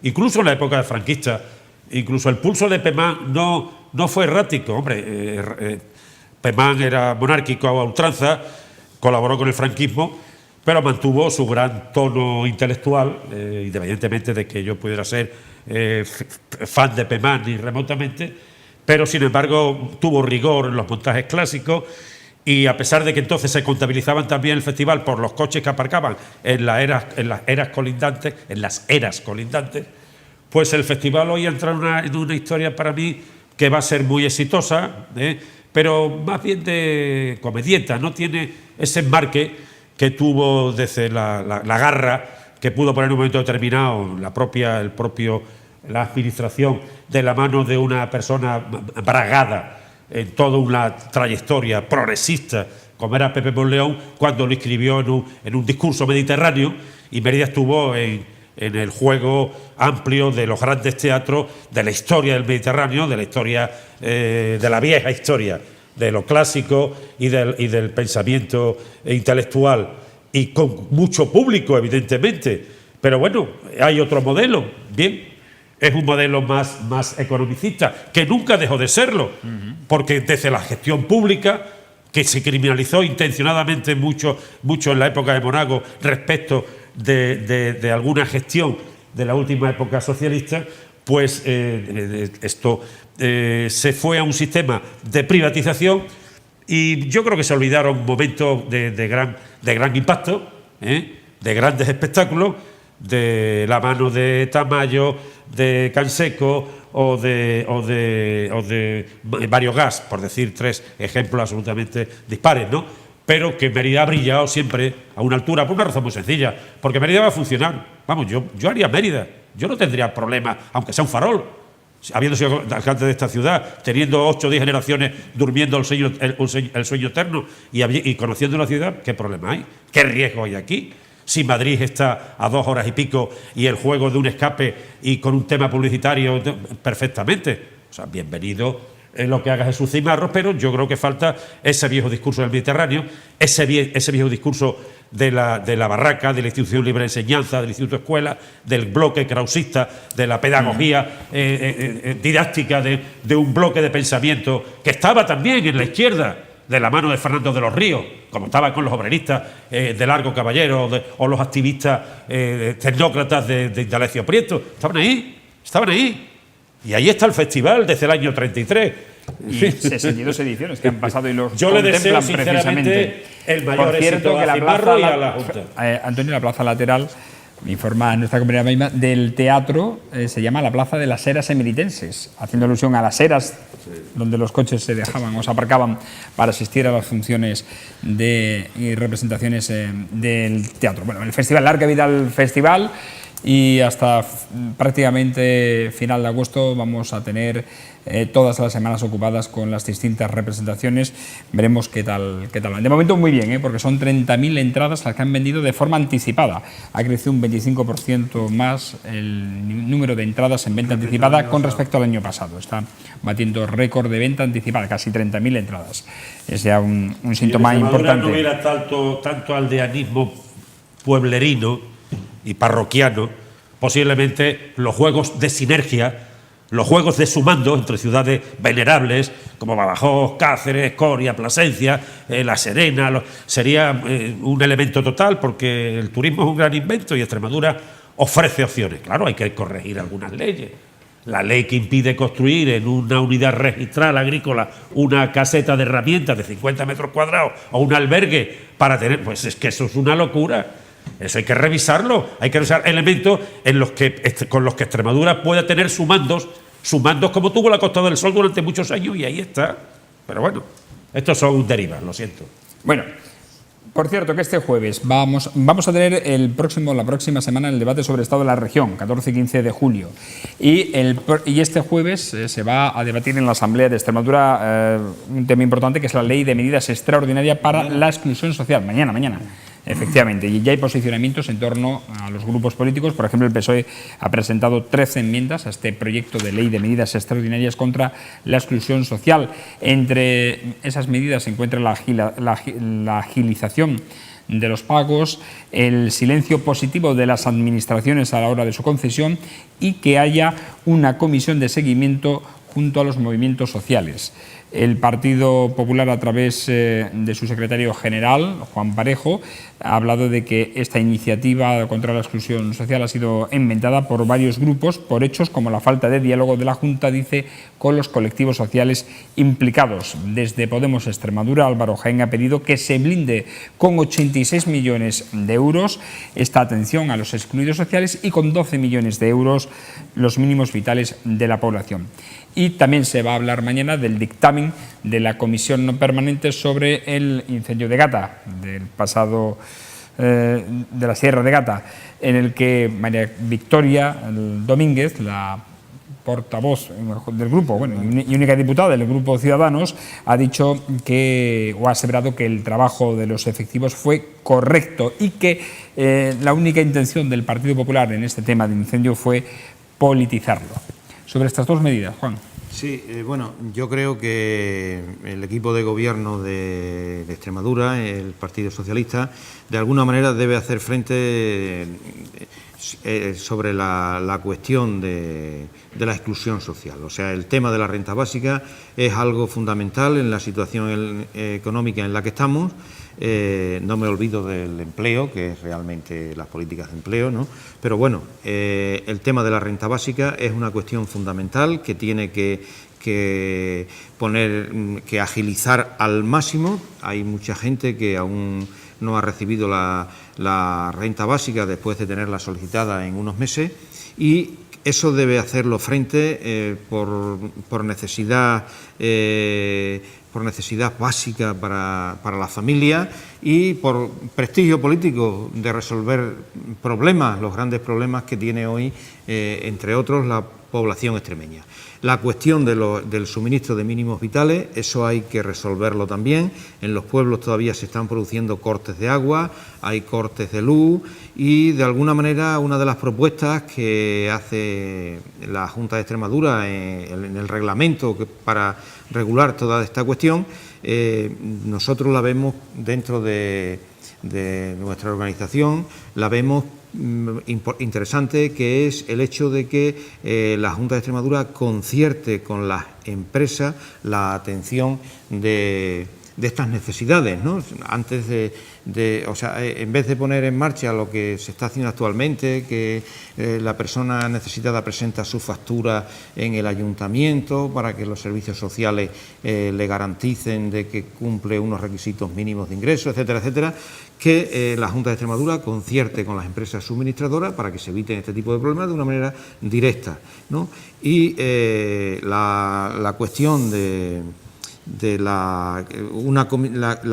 incluso en la época de franquista, incluso el pulso de Pemán no fue errático. Hombre, Pemán era monárquico a ultranza, colaboró con el franquismo, pero mantuvo su gran tono intelectual, independientemente de que yo pudiera ser fan de Pemán ni remotamente, pero sin embargo tuvo rigor en los montajes clásicos. Y a pesar de que entonces se contabilizaban también el festival por los coches que aparcaban en las eras colindantes, pues el festival hoy entra en una historia para mí que va a ser muy exitosa, pero más bien de comedieta, no tiene ese enmarque que tuvo desde la garra que pudo poner en un momento determinado la administración de la mano de una persona bragada en toda una trayectoria progresista como era Pepe Monleón, cuando lo escribió en un discurso mediterráneo, y Mérida estuvo en el juego amplio de los grandes teatros de la historia del Mediterráneo, de la historia, de la vieja historia, de lo clásico y del pensamiento intelectual, y con mucho público, evidentemente. Pero bueno, hay otro modelo, bien. Es un modelo más economicista, que nunca dejó de serlo, porque desde la gestión pública, que se criminalizó intencionadamente mucho en la época de Monago respecto de alguna gestión de la última época socialista, pues esto se fue a un sistema de privatización y yo creo que se olvidaron momentos de gran impacto, de grandes espectáculos, de la mano de Tamayo, de Canseco o de Mario Gas, por decir 3 ejemplos absolutamente dispares, ¿no? Pero que Mérida ha brillado siempre a una altura por una razón muy sencilla, porque Mérida va a funcionar. Vamos, yo haría Mérida, yo no tendría problema, aunque sea un farol, habiendo sido alcalde de esta ciudad, teniendo 8 o 10 generaciones durmiendo el sueño eterno y conociendo la ciudad, ¿qué problema hay? ¿Qué riesgo hay aquí? Si Madrid está a 2 horas y pico y el juego de un escape y con un tema publicitario perfectamente. O sea, bienvenido lo que haga Jesús Cimarros, pero yo creo que falta ese viejo discurso del Mediterráneo, ese viejo discurso de la barraca, de la institución libre de enseñanza, del instituto escuela, del bloque krausista, de la pedagogía didáctica de un bloque de pensamiento que estaba también en la izquierda, de la mano de Fernando de los Ríos, como estaba con los obreristas de Largo Caballero o los activistas tecnócratas de Indalecio Prieto. Estaban ahí. Y ahí está el festival desde el año 33. Y 62 ediciones que han pasado y los yo le deseo contemplan sinceramente el mayor Por cierto, éxito que a la Cimarro y a la plaza, Junta. Antonio, la plaza lateral, me informa nuestra compañera misma, del teatro se llama la Plaza de las Eras Emeritenses, haciendo alusión a las eras donde los coches se dejaban o se aparcaban para asistir a las funciones y representaciones del teatro. Bueno, el festival, larga vida al festival, y hasta prácticamente final de agosto vamos a tener todas las semanas ocupadas con las distintas representaciones. Veremos qué tal van. De momento muy bien, porque son 30.000 entradas las que han vendido de forma anticipada. Ha crecido un 25% más el número de entradas en venta anticipada con respecto al año pasado. Está batiendo récord de venta anticipada, casi 30.000 entradas. Es ya un síntoma importante. Si no hubiera tanto aldeanismo pueblerino y parroquiano, posiblemente los juegos de sinergia, los juegos de sumando entre ciudades venerables como Badajoz, Cáceres, Coria, Plasencia, La Serena, sería un elemento total, porque el turismo es un gran invento y Extremadura ofrece opciones. Claro, hay que corregir algunas leyes. La ley que impide construir en una unidad registral agrícola una caseta de herramientas de 50 metros cuadrados o un albergue para tener, pues es que eso es una locura. Eso hay que revisarlo, hay que revisar elementos con los que Extremadura pueda tener sumandos como tuvo la Costa del Sol durante muchos años, y ahí está. Pero bueno, estos son derivas, lo siento. Bueno, por cierto, que este jueves vamos a tener la próxima semana el debate sobre el estado de la región, 14 y 15 de julio. Y este jueves se va a debatir en la Asamblea de Extremadura un tema importante, que es la Ley de Medidas Extraordinarias para la Exclusión Social. Mañana. Efectivamente, y ya hay posicionamientos en torno a los grupos políticos. Por ejemplo, el PSOE ha presentado 13 enmiendas a este proyecto de ley de medidas extraordinarias contra la exclusión social. Entre esas medidas se encuentra la agilización de los pagos, el silencio positivo de las administraciones a la hora de su concesión y que haya una comisión de seguimiento junto a los movimientos sociales. El Partido Popular, a través de su secretario general, Juan Parejo, ha hablado de que esta iniciativa contra la exclusión social ha sido inventada por varios grupos por hechos como la falta de diálogo de la Junta, dice, con los colectivos sociales implicados. Desde Podemos Extremadura, Álvaro Jaén ha pedido que se blinde con 86 millones de euros esta atención a los excluidos sociales y con 12 millones de euros los mínimos vitales de la población. Y también se va a hablar mañana del dictamen de la Comisión No Permanente sobre el incendio de Gata, del pasado de la Sierra de Gata, en el que María Victoria Domínguez, la portavoz del grupo, y única diputada del grupo Ciudadanos, ha dicho o ha aseverado que el trabajo de los efectivos fue correcto y que la única intención del Partido Popular en este tema de incendio fue politizarlo. Sobre estas dos medidas, Juan. Sí, bueno, yo creo que el equipo de gobierno de Extremadura, el Partido Socialista, de alguna manera debe hacer frente sobre la cuestión de la exclusión social. O sea, el tema de la renta básica es algo fundamental en la situación económica en la que estamos. no me olvido del empleo, que es realmente las políticas de empleo, ¿no? Pero bueno, el tema de la renta básica es una cuestión fundamental que tiene que agilizar al máximo. Hay mucha gente que aún no ha recibido la renta básica después de tenerla solicitada en unos meses, y eso debe hacerlo frente por necesidad básica para la familia y por prestigio político de resolver problemas, los grandes problemas que tiene hoy, entre otros, la población extremeña. La cuestión del suministro de mínimos vitales, eso hay que resolverlo también. En los pueblos todavía se están produciendo cortes de agua, hay cortes de luz, y de alguna manera una de las propuestas que hace la Junta de Extremadura en el reglamento para regular toda esta cuestión, nosotros la vemos dentro de nuestra organización, la vemos interesante, que es el hecho de que la Junta de Extremadura concierte con las empresas la atención de estas necesidades, ¿no? Antes o sea, en vez de poner en marcha lo que se está haciendo actualmente, que la persona necesitada presenta su factura en el ayuntamiento para que los servicios sociales le garanticen de que cumple unos requisitos mínimos de ingreso, etcétera, etcétera, que la Junta de Extremadura concierte con las empresas suministradoras para que se eviten este tipo de problemas de una manera directa, ¿no? Y la cuestión la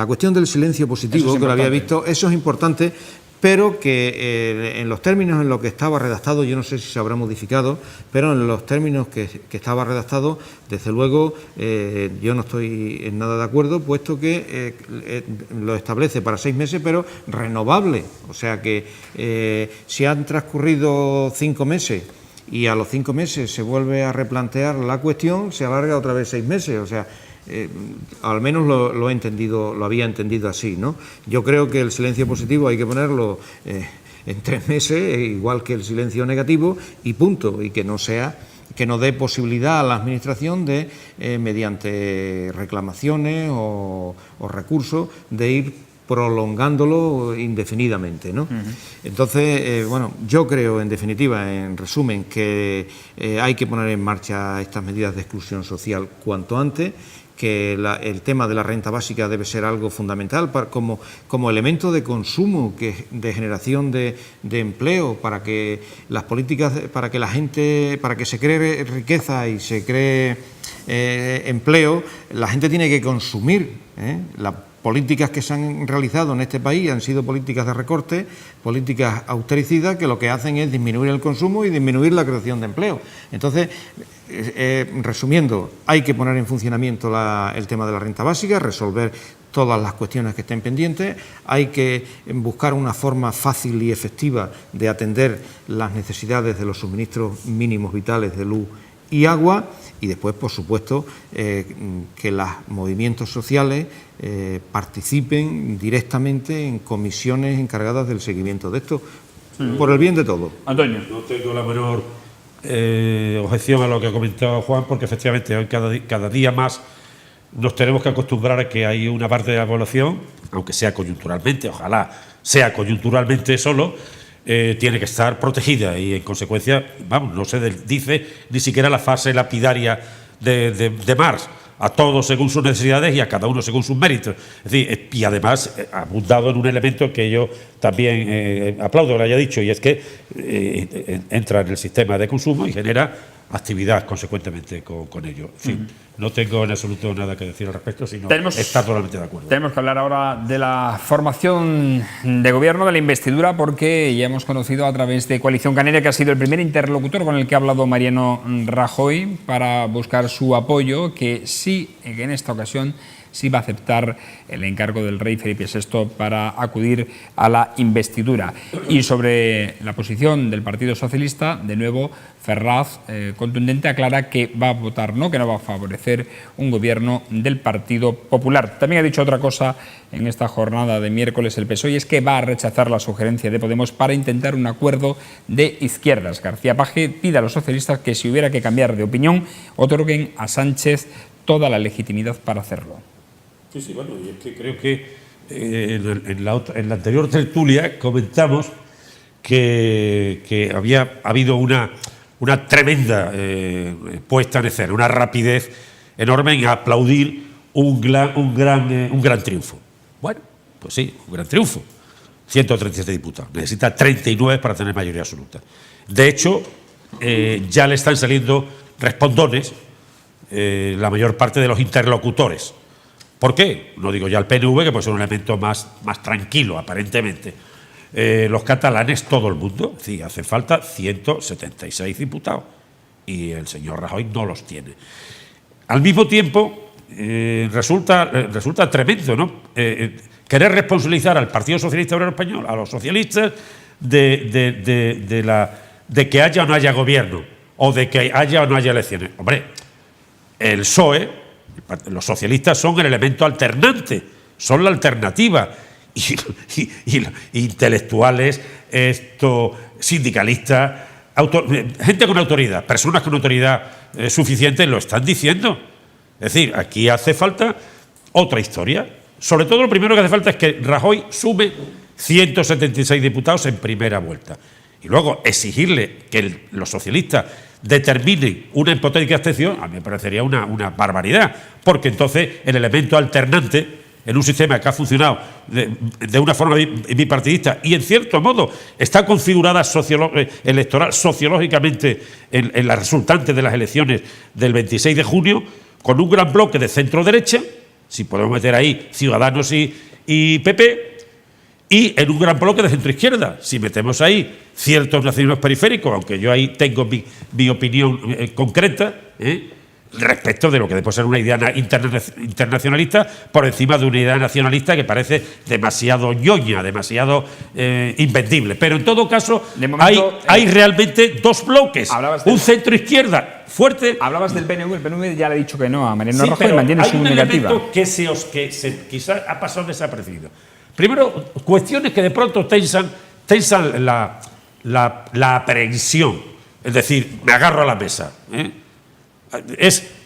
cuestión del silencio positivo, que lo había visto, eso es importante, pero que en los términos en los que estaba redactado, yo no sé si se habrá modificado, pero en los términos que estaba redactado, desde luego yo no estoy en nada de acuerdo, puesto que lo establece para 6 meses, pero renovable. O sea que si han transcurrido 5 meses y a los 5 meses se vuelve a replantear la cuestión, se alarga otra vez 6 meses, o sea, al menos lo había entendido así, ¿no? Yo creo que el silencio positivo hay que ponerlo en 3 meses, igual que el silencio negativo, y punto, y que no dé posibilidad a la Administración de, mediante reclamaciones o recursos, de ir prolongándolo indefinidamente, ¿no? Entonces, bueno, yo creo, en definitiva, en resumen, que hay que poner en marcha estas medidas de exclusión social cuanto antes, que el tema de la renta básica debe ser algo fundamental como elemento de consumo, de generación de empleo, para que las políticas, para que se cree riqueza y se cree empleo, la gente tiene que consumir, Las políticas que se han realizado en este país han sido políticas de recorte, políticas austericidas, que lo que hacen es disminuir el consumo y disminuir la creación de empleo. Entonces, resumiendo, hay que poner en funcionamiento el tema de la renta básica, resolver todas las cuestiones que estén pendientes, hay que buscar una forma fácil y efectiva de atender las necesidades de los suministros mínimos vitales de luz y agua, y después, por supuesto, que los movimientos sociales participen directamente en comisiones encargadas del seguimiento de esto, por el bien de todos. Antonio. No tengo la menor objeción a lo que ha comentado Juan, porque efectivamente hoy cada día más nos tenemos que acostumbrar a que hay una parte de la población, aunque sea coyunturalmente, ojalá sea coyunturalmente solo, tiene que estar protegida y, en consecuencia, vamos, no se dice ni siquiera la fase lapidaria de Marx, a todos según sus necesidades y a cada uno según sus méritos. Es decir, y además ha abundado en un elemento que yo también aplaudo que lo haya dicho, y es que entra en el sistema de consumo y genera actividad consecuentemente con ello. En fin, no tengo en absoluto nada que decir al respecto, sino estar totalmente de acuerdo. Tenemos que hablar ahora de la formación de gobierno, de la investidura, porque ya hemos conocido a través de Coalición Canaria, que ha sido el primer interlocutor con el que ha hablado Mariano Rajoy para buscar su apoyo, que sí, en esta ocasión sí va a aceptar el encargo del rey Felipe VI para acudir a la investidura. Y sobre la posición del Partido Socialista, de nuevo, Ferraz, contundente, aclara que va a votar no, que no va a favorecer un gobierno del Partido Popular. También ha dicho otra cosa en esta jornada de miércoles el PSOE, y es que va a rechazar la sugerencia de Podemos para intentar un acuerdo de izquierdas. García Page pide a los socialistas que, si hubiera que cambiar de opinión, otorguen a Sánchez toda la legitimidad para hacerlo. Sí, bueno, y es que creo que en la anterior tertulia comentamos que había habido una tremenda puesta en escena, una rapidez enorme en aplaudir un gran triunfo. Bueno, pues sí, un gran triunfo. 137 diputados. Necesita 39 para tener mayoría absoluta. De hecho, ya le están saliendo respondones la mayor parte de los interlocutores. ¿Por qué? No digo ya el PNV, que puede ser un elemento más tranquilo, aparentemente. Los catalanes, todo el mundo, sí, hace falta 176 diputados y el señor Rajoy no los tiene. Al mismo tiempo, resulta tremendo, ¿no? Querer responsabilizar al Partido Socialista Obrero Español, a los socialistas, de que haya o no haya gobierno, o de que haya o no haya elecciones. Hombre, el PSOE, los socialistas son el elemento alternante, son la alternativa. Y intelectuales, sindicalistas, gente con autoridad, personas con autoridad suficiente lo están diciendo. Es decir, aquí hace falta otra historia. Sobre todo lo primero que hace falta es que Rajoy sume 176 diputados en primera vuelta. Y luego exigirle que los socialistas determinen una hipotética abstención, a mí me parecería una barbaridad, porque entonces el elemento alternante en un sistema que ha funcionado de una forma bipartidista y en cierto modo está configurada electoral sociológicamente en la resultante de las elecciones del 26 de junio, con un gran bloque de centro-derecha, si podemos meter ahí Ciudadanos y PP, y en un gran bloque de centro-izquierda, si metemos ahí ciertos nacionalismos periféricos, aunque yo ahí tengo mi opinión concreta, respecto de lo que después ser una idea internacionalista por encima de una idea nacionalista que parece demasiado ñoña, demasiado invendible. Pero en todo caso, hay realmente dos bloques. Un centro-izquierda fuerte. Hablabas del PNV, el PNV ya le ha dicho que no a Mariano Rajoy y mantiene su negativa. Hay un elemento que quizás ha pasado desapercibido. Primero, cuestiones que de pronto tensan la aprehensión, es decir, me agarro a la mesa,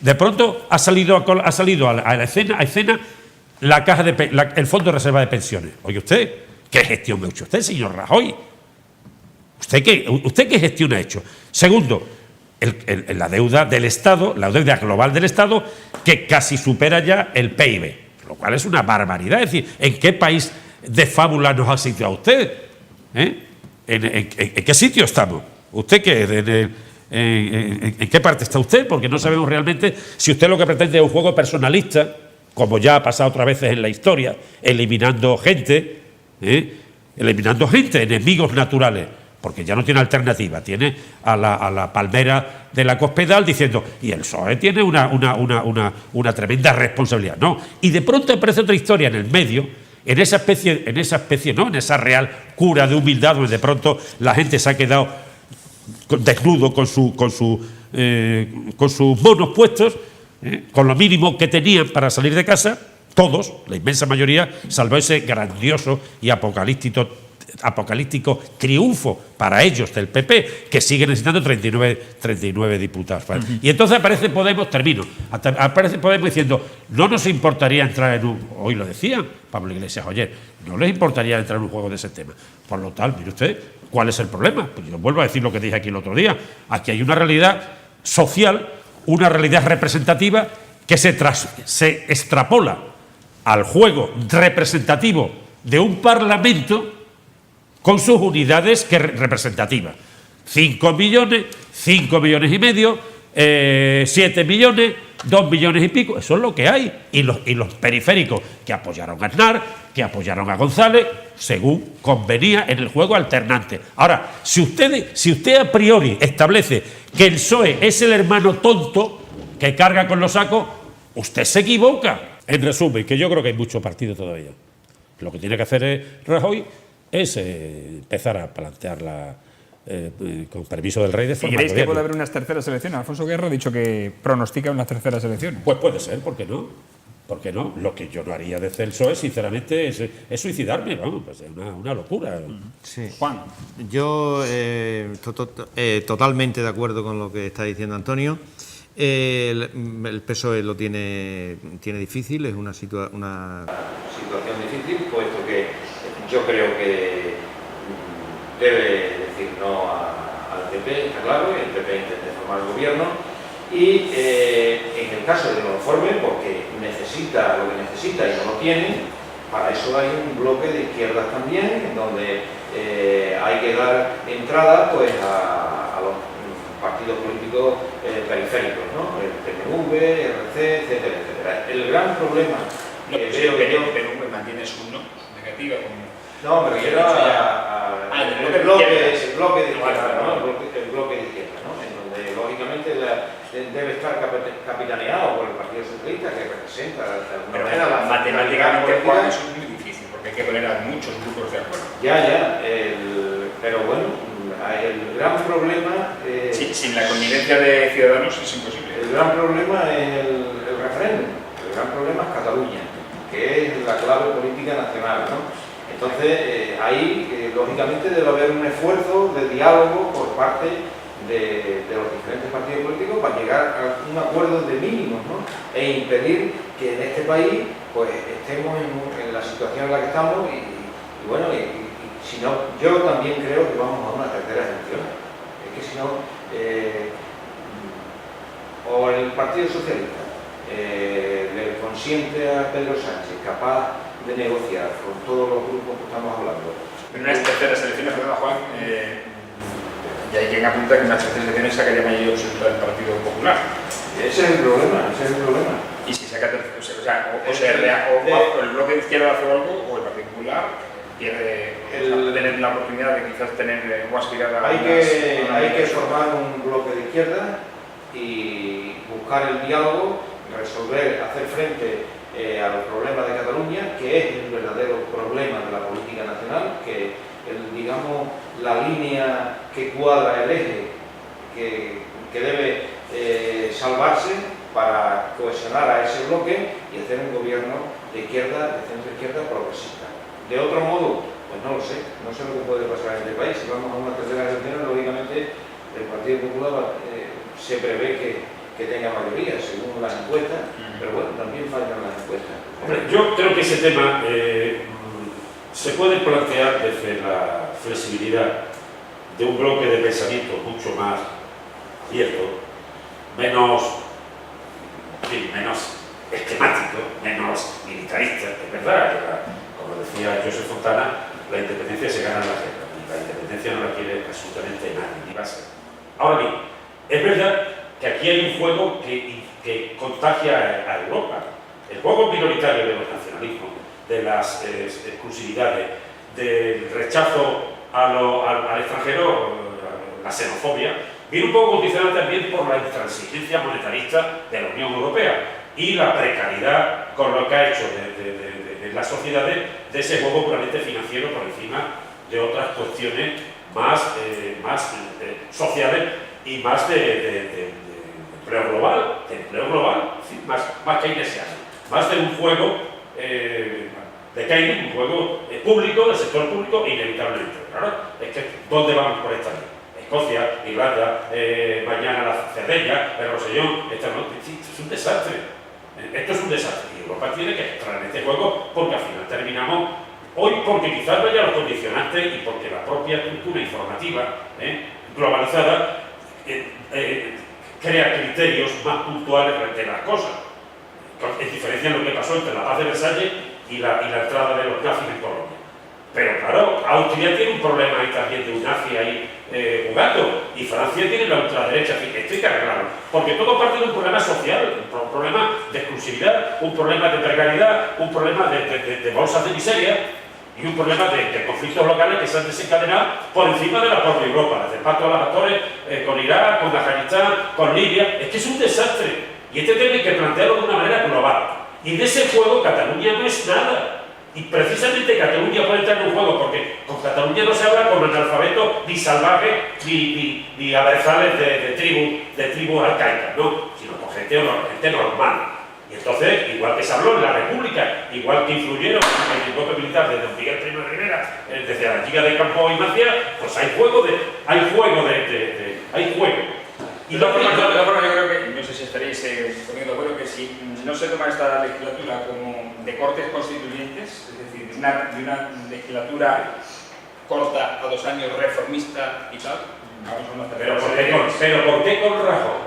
de pronto ha salido a la escena la caja el Fondo de Reserva de Pensiones. Oye, usted, ¿qué gestión me ha hecho usted, señor Rajoy? ¿Usted qué gestión ha hecho? Segundo, la deuda del Estado, la deuda global del Estado, que casi supera ya el PIB, lo cual es una barbaridad. Es decir, ¿en qué país de fábula nos ha situado usted? ¿En qué sitio estamos? ¿Usted qué? ¿En qué parte está usted? Porque no sabemos realmente si usted lo que pretende es un juego personalista, como ya ha pasado otras veces en la historia, eliminando gente, enemigos naturales, porque ya no tiene alternativa. Tiene a la palmera de la Cospedal diciendo, y el PSOE tiene una tremenda responsabilidad. No, y de pronto aparece otra historia en el medio, en esa real cura de humildad, donde de pronto la gente se ha quedado desnudo con sus monos puestos, con lo mínimo que tenían para salir de casa, todos, la inmensa mayoría, salvo ese grandioso y apocalíptico triunfo para ellos del PP, que sigue necesitando 39 diputados. Y entonces aparece Podemos, aparece Podemos diciendo, no nos importaría entrar hoy lo decían Pablo Iglesias ayer, no les importaría entrar en un juego de ese tema. Por lo tal, mire usted, ¿cuál es el problema? Pues yo vuelvo a decir lo que dije aquí el otro día. Aquí hay una realidad social, una realidad representativa que se extrapola al juego representativo de un Parlamento con sus unidades representativas. 5 millones, 5 millones y medio, 7 millones, 2 millones y pico, eso es lo que hay. Y los periféricos que apoyaron a Aznar, que apoyaron a González, según convenía en el juego alternante. Ahora, si usted a priori establece que el PSOE es el hermano tonto que carga con los sacos, usted se equivoca. En resumen, que yo creo que hay mucho partido todavía. Lo que tiene que hacer Rajoy es empezar a plantearla con permiso del rey de forma. ¿Y creéis que puede haber unas terceras elecciones? Alfonso Guerra ha dicho que pronostica unas terceras elecciones. Pues puede ser, ¿por qué no? ¿Por qué no? Lo que yo no haría de Celso sinceramente, es suicidarme, vamos, pues es una locura. Sí. Juan. Yo totalmente de acuerdo con lo que está diciendo Antonio. El PSOE lo tiene difícil, es una situación difícil, pues Yo creo que debe decir no al PP, está claro, y el PP intenta formar el gobierno. Y en el caso de que no lo forme, porque necesita lo que necesita y no lo tiene, para eso hay un bloque de izquierdas también, en donde hay que dar entrada pues, a los partidos políticos periféricos, ¿no? El PNV, RC, etcétera, etcétera. El gran problema que veo que el PNV mantiene su no negativa como... No, me refiero el bloque de izquierda, ¿no? El bloque de izquierda, ¿no? En donde lógicamente debe estar capitaneado por el Partido Socialista, que representa de alguna manera la matemáticamente Juan, eso es muy difícil, porque hay que poner a muchos grupos de acuerdo. Pero bueno, el gran problema... sin la connivencia de Ciudadanos es imposible. El gran problema es el referéndum, el gran problema es Cataluña, que es la clave política nacional, ¿no? Entonces, ahí, lógicamente, debe haber un esfuerzo de diálogo por parte de los diferentes partidos políticos para llegar a un acuerdo de mínimos, ¿no? E impedir que en este país pues, estemos en la situación en la que estamos y si no, yo también creo que vamos a una tercera elección. Es que si no, o el Partido Socialista le consiente a Pedro Sánchez capaz de negociar con todos los grupos que estamos hablando. En unas terceras elecciones, ¿verdad, Juan? Y hay quien apunta que en las terceras elecciones sacaría mayoría absoluta del Partido Popular. Ese es el problema, ese es el problema. Y si saca o el bloque de izquierda hace algo, o el Partido Popular pierde tener la oportunidad de quizás tener o aspirar a... Hay que formar un bloque de izquierda y buscar el diálogo, resolver, hacer frente a los problemas de Cataluña, que es el verdadero problema de la política nacional, que digamos la línea que cuadra el eje que debe salvarse para cohesionar a ese bloque y hacer un gobierno de izquierda, de centro-izquierda progresista. De otro modo, pues no lo sé, no sé lo que puede pasar en este país. Si vamos a una tercera elección, lógicamente el Partido Popular se prevé que tenga mayoría, según las encuestas, pero bueno, también faltan las encuestas. Hombre, yo creo que ese tema se puede plantear desde la flexibilidad de un bloque de pensamiento mucho más abierto, menos esquemático, menos militarista. Es verdad, como decía Josep Fontana, la independencia se gana en la guerra y la independencia no la quiere absolutamente nadie, ni va a ser. Ahora bien, es verdad que aquí hay un juego que contagia a Europa. El juego minoritario de los nacionalismos, de las exclusividades, del rechazo al extranjero, la xenofobia, viene un poco condicionado también por la intransigencia monetarista de la Unión Europea y la precariedad con lo que ha hecho de las sociedades de ese juego puramente financiero por encima de otras cuestiones más sociales y más de empleo global, sí, más keynesiano, más de un juego de Keynes, un juego público, del sector público, inevitablemente. Claro, es que ¿dónde vamos por esta vía? Escocia, Irlanda, mañana la Cerdeña, el Rosellón, esto es un desastre. Esto es un desastre y Europa tiene que entrar en este juego porque al final terminamos hoy, porque quizás no haya los condicionantes y porque la propia estructura informativa globalizada crea criterios más puntuales frente a las cosas. En diferencia de lo que pasó entre la paz de Versalles y la entrada de los nazis en Colombia. Pero claro, Austria tiene un problema ahí también de un nazi ahí jugando, y Francia tiene la ultraderecha, esto hay que arreglarlo, porque todo parte de un problema social, un problema de exclusividad, un problema de precariedad, un problema de bolsas de miseria y un problema de conflictos locales que se han desencadenado por encima de la propia Europa, desde el pacto de los actores con Irak, con Afganistán, con Libia. Es que es un desastre y este tema hay que plantearlo de una manera global, y de ese juego Cataluña no es nada. Y precisamente Cataluña puede entrar en un juego, porque con Cataluña no se habla como analfabetos, ni salvajes, ni aversales de tribus arcaicas, ¿no? Sino con gente normal. Y entonces, igual que se habló en la República, igual que influyeron en el golpe militar de Don Miguel Primo de Rivera, desde la Liga de Campo y Maciá, pues hay juego. Y de otra forma yo creo que, no sé si si estaréis poniendo de acuerdo que si no se toma esta legislatura como de cortes constituyentes, es decir, de una legislatura corta a 2 años, reformista y tal, vamos a una Pero ¿por qué con Rajoy?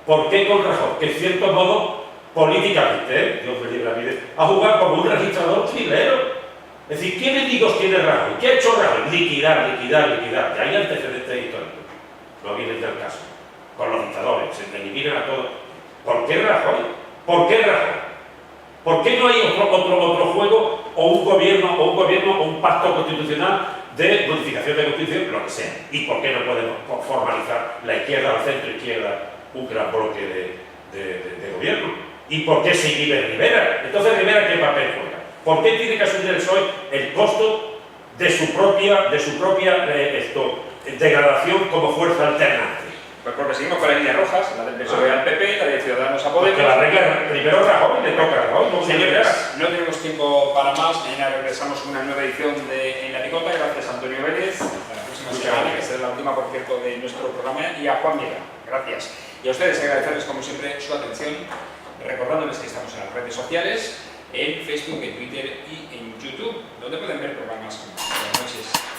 ¿Por qué con Rajoy? Que en cierto modo, políticamente, Dios me libre la vida, ha jugado como un registrador trilero. Es decir, ¿qué enemigos tiene Rajoy? ¿Qué ha hecho Rajoy? Liquidar. Ya hay antecedentes históricos. No vienen del caso. Con los dictadores, se eliminan a todos. ¿Por qué Rajoy? ¿Por qué Rajoy? ¿Por qué no hay otro juego o un gobierno o un pacto constitucional de modificación de constitución, lo que sea? ¿Y por qué no podemos formalizar la izquierda, la centro izquierda, un gran bloque de gobierno? ¿Y por qué se inhibe Rivera? Entonces, ¿Rivera qué papel juega? ¿Por qué tiene que asumir el PSOE el costo de su propia degradación como fuerza alternante? Pues porque seguimos con las líneas rojas, la del PSOE al PP, la de Ciudadanos a Podemos. Porque la regla primero Rajoy, le toca a Rajoy, no Señores, no tenemos tiempo para más. Mañana regresamos con una nueva edición de En la Picota. Gracias a Antonio Vélez, hasta la próxima semana, que será la última, por cierto, de nuestro programa, y a Juan Miera. Gracias. Y a ustedes agradecerles, como siempre, su atención, recordándoles que estamos en las redes sociales, en Facebook, en Twitter y en YouTube, donde pueden ver programas como Buenas noches.